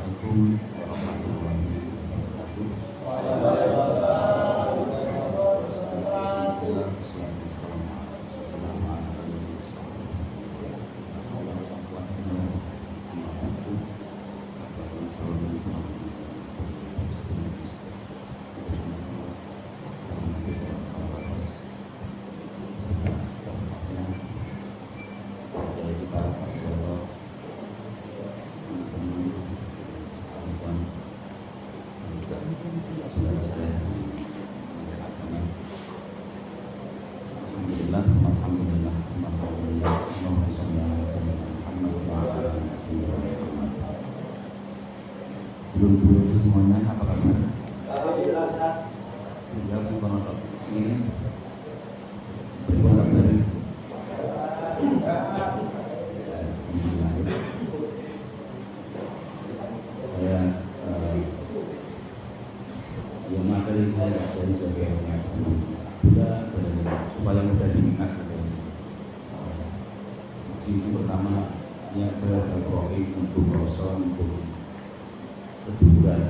Assalamualaikum warahmatullahi wabarakatuh. Dulu semuanya apa kabar? Alhamdulillah sehat. Tinggal sempat nonton ini berbuat dari saya yang materi saya dari sebagai supaya mudah diingat. Sisi pertama yang saya proyek untuk proses untuk sebulan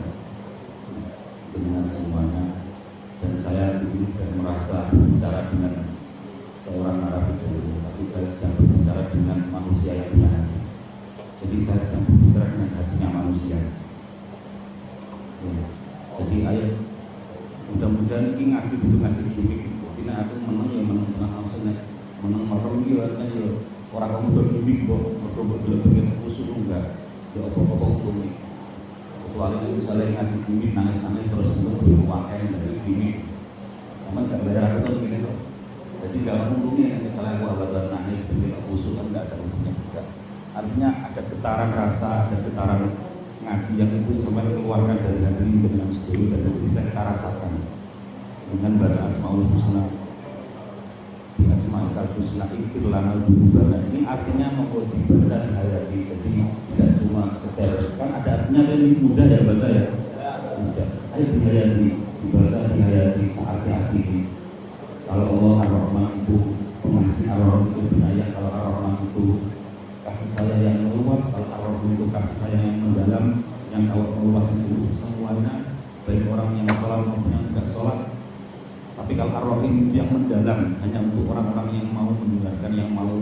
dengan semuanya, dan saya di sini tidak merasa berbicara dengan seorang narapidana, tapi saya sedang berbicara dengan manusia yang punya hati. Jadi saya sedang berbicara dengan hatinya manusia. Ya. Jadi ayo mudah-mudahan ini ngaji butuh ngaji gimmick. Ini aku menang ya menang langsung menang marom dia aja ya orang kamu bergimmick kok berbagai usul enggak ya apa-apa ini. Kecuali misalnya ngaji gimmick nangis-nangis terus untuk berwakai dari gimmick. Cuman gak beda aku tuh begini kok. Jadi gak untungnya misalnya aku abad nangis begitu usul kan gak ada untungnya juga. Artinya ada getaran rasa, ada getaran ngaji yang itu sampai mengeluarkan dari hati ini dengan seluruh dan itu bisa kita rasakan dengan baca Asmaul Husna. Di Asmaul Husna ikfir lana dzunubana ini artinya mau dibaca di hayati. Jadi tidak cuma sekedar, kan ada artinya lebih mudah ya baca ya. Mudah. Ayo dihayati, dibaca dihayati saat hati ini. Kalau Allah Ar-Rahman itu pengasih, Ar-Rahman itu penyayang. Kalau Ar-Rahman itu kasih sayang yang meluas, kalau Ar-Rahman itu kasih sayang yang mendalam, yang kalau meluas itu semuanya, baik orang yang sholat maupun yang tidak sholat. Tapi kalau Ar-Rahim yang mendalam hanya untuk orang-orang yang mau mendengarkan, yang mau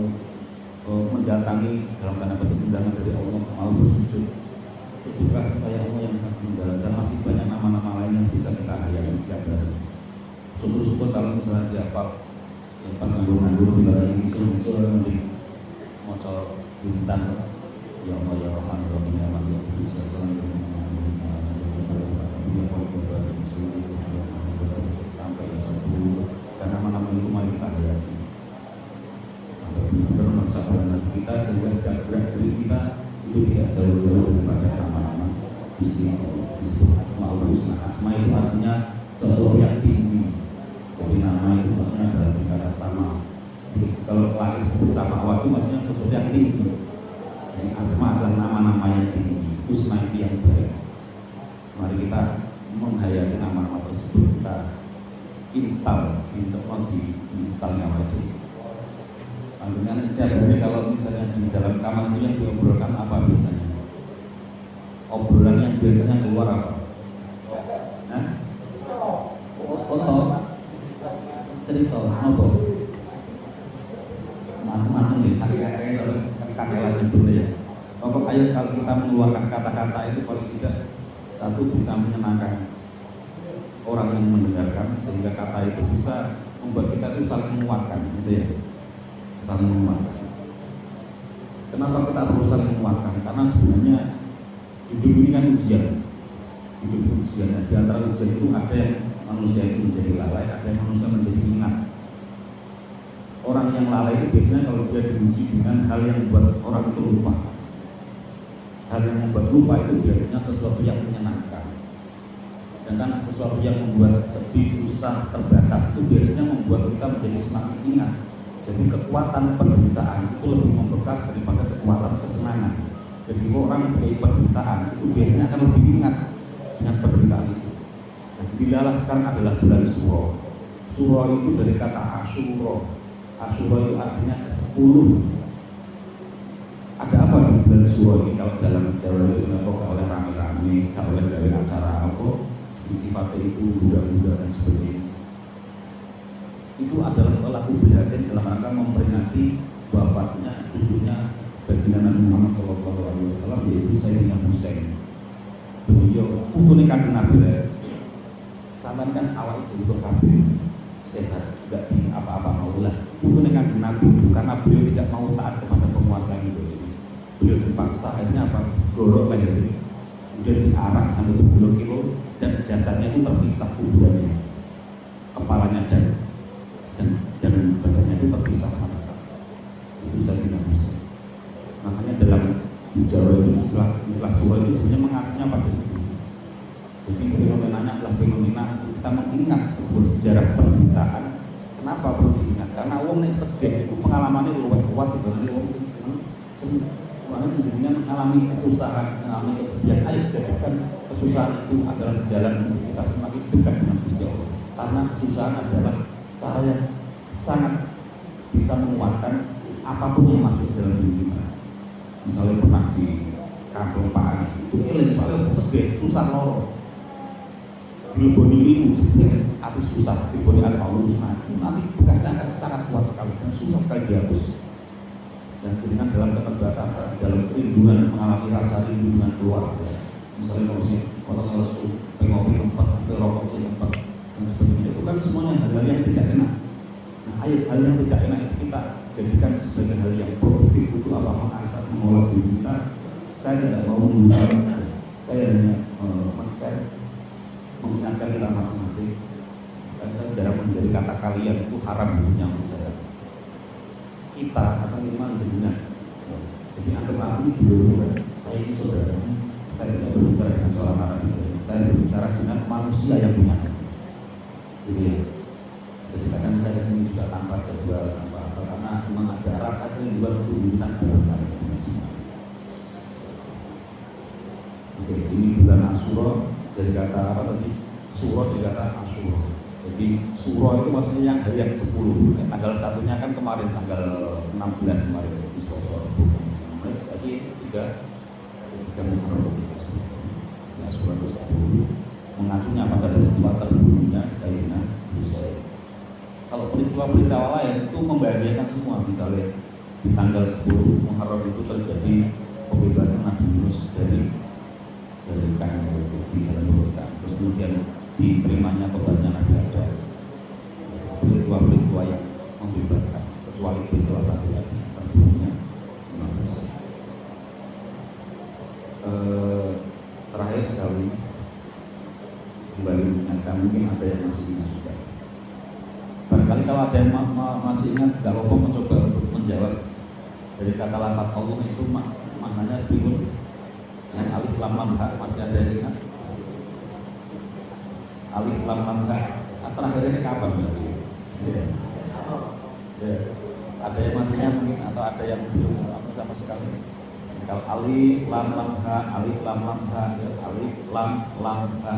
mendatangi dalam tanda petik undangan dari Allah, mau bersujud. Itu kasih sayang Allah yang sangat mendalam, dan masih banyak nama-nama lain yang bisa kita hayati setiap hari. Syukur-syukur kalau misalnya dihafal yang pas nganggur-nganggur di bawah ini musuh-musuh nanti mau coba bintang ya Allah ya Rahman ya Rahim ya Allah ya bisa selalu sampai sepuluh dan nama-nama itu mari kita hayati sampai benar-benar mencapai kita sehingga setiap gerak diri kita itu tidak jauh-jauh daripada nama-nama Gusti Allah. Disebut Asmaul Husna. Asma itu artinya sesuatu yang tinggi. Jadi nama itu maksudnya dalam kata sama. Jadi kalau lahir disebut sama awal itu maksudnya sesuatu yang tinggi. Jadi asma adalah nama-nama yang tinggi. Husna itu yang baik. Mari kita menghayati nama-nama tersebut, kita install instalnya wajib. Dengan setiap hari kalau misalnya di dalam kamar itu yang diobrolkan apa biasanya? Obrolan yang biasanya keluar apa? Hah? Foto? Cerita? Apa? Semacam-macam ya, sakit-sakit kalau kakek nyebut ya. Pokok ayo kalau kita mengeluarkan kata-kata itu paling tidak satu bisa menyenangkan orang yang mendengarkan, sehingga kata itu bisa membuat kita itu saling menguatkan, gitu ya. Saling menguatkan. Kenapa kita perlu saling menguatkan? Karena sebenarnya hidup ini kan ujian. Hidup itu ujian. Di antara ujian itu ada yang manusia itu menjadi lalai, ada yang manusia menjadi ingat. Orang yang lalai itu biasanya kalau dia diuji dengan hal yang membuat orang itu lupa. Hal yang membuat lupa itu biasanya sesuatu yang menyenangkan. Sedangkan sesuatu yang membuat sedih, susah, terbatas itu biasanya membuat kita menjadi semakin ingat. Jadi kekuatan penderitaan itu lebih membekas daripada kekuatan kesenangan. Jadi orang dari penderitaan itu biasanya akan lebih ingat dengan penderitaan itu. Nah, dilalah sekarang adalah bulan Suro. Suro itu dari kata Asyuro. Asyuro itu artinya ke-10. Ada apa di bulan Suro ini? Kalau dalam Jawa itu dilakukan oleh rame-rame. kami gak oleh dari acara apa sifatnya itu budak-budak dan sebagainya. Itu adalah laku prihatin dalam rangka memperingati wafatnya cucunya baginda Nabi Muhammad SAW, yaitu Sayyidina Husain. Beliau putune Kanjeng Nabi lah. Sampeyan kan awal jadi kabeh sehat, tidak ingin apa-apa maulah. Putune Kanjeng Nabi karena beliau tidak mau taat kepada penguasa itu. Beliau terpaksa akhirnya apa? Gorok leher. Kemudian diarak sampai 20 kilo dan jasadnya itu terpisah kuburannya, kepalanya dan badannya itu terpisah sama sekali. Itu Sayyidina Husain. Makanya dalam Jawa itu istilah surah itu sebenarnya mengacunya pada itu. Jadi fenomenanya adalah fenomena kita mengingat sebuah sejarah penderitaan. Kenapa perlu diingat? Karena wong nek sedih itu pengalamannya luwih kuat dibanding wong sing seneng. Makanya intinya mengalami kesusahan, mengalami kesedihan. Ayo jadikan kesusahan itu adalah jalan untuk kita semakin dekat dengan Gusti Allah. Karena kesusahan adalah cara yang sangat bisa menguatkan apapun yang masuk dalam diri kita. Misalnya pernah di kampung Pak Ani itu misalnya sedih, susah loro dileboni ibu jepit atau susah dileboni asal urusan itu nanti bekasnya akan sangat kuat sekali dan susah sekali dihapus. Dan jadikan dalam keterbatasan, dalam kerinduan, mengalami rasa rindu dengan keluarga. Misalnya kalau lesu, pengopi tempat, rokok tempat dan sebagainya, itu kan semuanya hal-hal yang tidak enak. Nah, hal yang tidak enak itu kita jadikan sebagai hal yang produktif untuk apa? Mengasah, mengolah diri kita. Saya tidak mau menggunakan, saya hanya mengingatkan kita masing-masing. Dan saya jarang menjadi kata kalian itu haram menyambut saya. Kita akan minimal jenengan. Jadi anggap aku dulu, saya ini saudaranya. Saya tidak berbicara dengan seorang Arabi, saya berbicara dengan manusia yang punya hati. Jadi ya, jadi kadang saya disini juga tanpa jadwal, tanpa apa, karena memang ada rasa kerinduan untuk minta dalam kita semua. Oke, ini bulan Asyura dari kata apa tadi? Suro dari kata Asyura. Jadi Suro itu maksudnya yang hari yang 10. Tanggal satunya kan kemarin tanggal 16 kemarin di Sosor. 16 lagi 3 Muharram. Ya Suro itu 10. Mengacunya pada peristiwa terbunuhnya Sayyidina Husain. Kalau peristiwa-peristiwa lain itu membahagiakan semua. Misalnya di tanggal 10 Muharram itu terjadi pembebasan Nabi Yunus dari ikan itu di dalam ikan. Terus kemudian diterimanya tobatnya Nabi Adam. Peristiwa-peristiwa yang membebaskan, kecuali peristiwa satu lagi terbunuhnya Imam Husain. Terakhir sekali kembali mengingatkan, mungkin ada yang masih ingat juga. Barangkali kalau ada yang masih ingat, gak lupa mencoba untuk menjawab dari kata lafaz Allah itu maknanya bingung. Yang alif lam lam ha, masih ada yang ingat? Alif lam lam ha, terakhir ini kapan berarti? Ya. Ada yang masih ingat mungkin atau ada yang belum sama sekali? Kalau alif lam lam ha, alif lam lam ha, ya, alif lam lam ha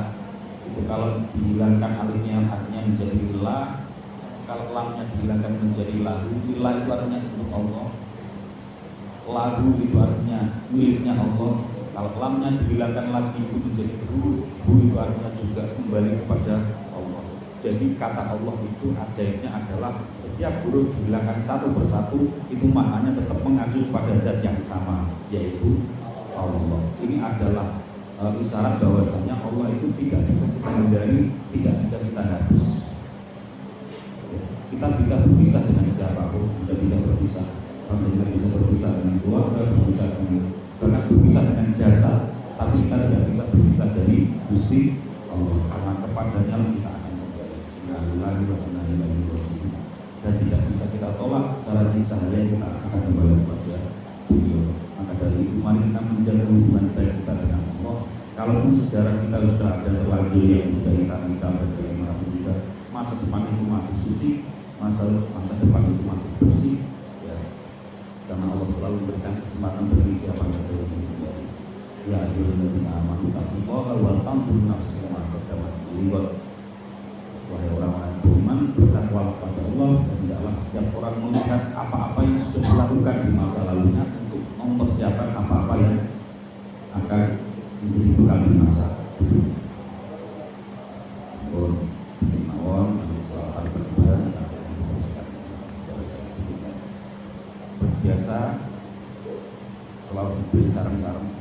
itu kalau dihilangkan alifnya artinya menjadi la, kalau lamnya dihilangkan menjadi lahu. La itu artinya untuk Allah, lahu itu artinya miliknya Allah. Kalau lamnya dihilangkan lagi itu menjadi hu itu artinya juga kembali kepada Allah. Jadi kata Allah itu ajaibnya adalah setiap huruf dihilangkan satu persatu itu maknanya tetap mengacu pada zat yang sama, yaitu Allah. Ini adalah isyarat bahwasanya Allah itu tidak bisa kita hindari, tidak bisa kita hapus. Kita bisa berpisah dengan siapapun, tidak bisa berpisah. Kita bisa berpisah dengan keluarga, berpisah dengan bahkan berpisah dengan jasa, tapi kita tidak bisa berpisah dari Gusti Allah, karena kepadanya kita akan kembali. Dan tidak bisa kita tolak secara niscaya kita akan kembali kepada Beliau. Maka dari itu mari kita menjaga hubungan baik kita dengan Allah. Kalaupun sejarah kita sudah ada terlanjur yang sudah kita bagaimanapun juga, masa depan itu masih suci, masa depan itu masih bersih. Karena Allah selalu memberikan kesempatan bagi siapa saja yang ingin. Ya ayyuhalladzina amanu taqullaha wal tanzur nafsun ma qaddamat liwat. Wahai orang-orang yang beriman, bertakwa kepada Allah dan tidaklah setiap orang melihat apa-apa yang sudah dilakukan di masa lalunya untuk mempersiapkan apa-apa yang akan menjadi bekal di masa pun seperti mawon soal hari berlebaran akan diteruskan seperti biasa selalu diberi saran-saran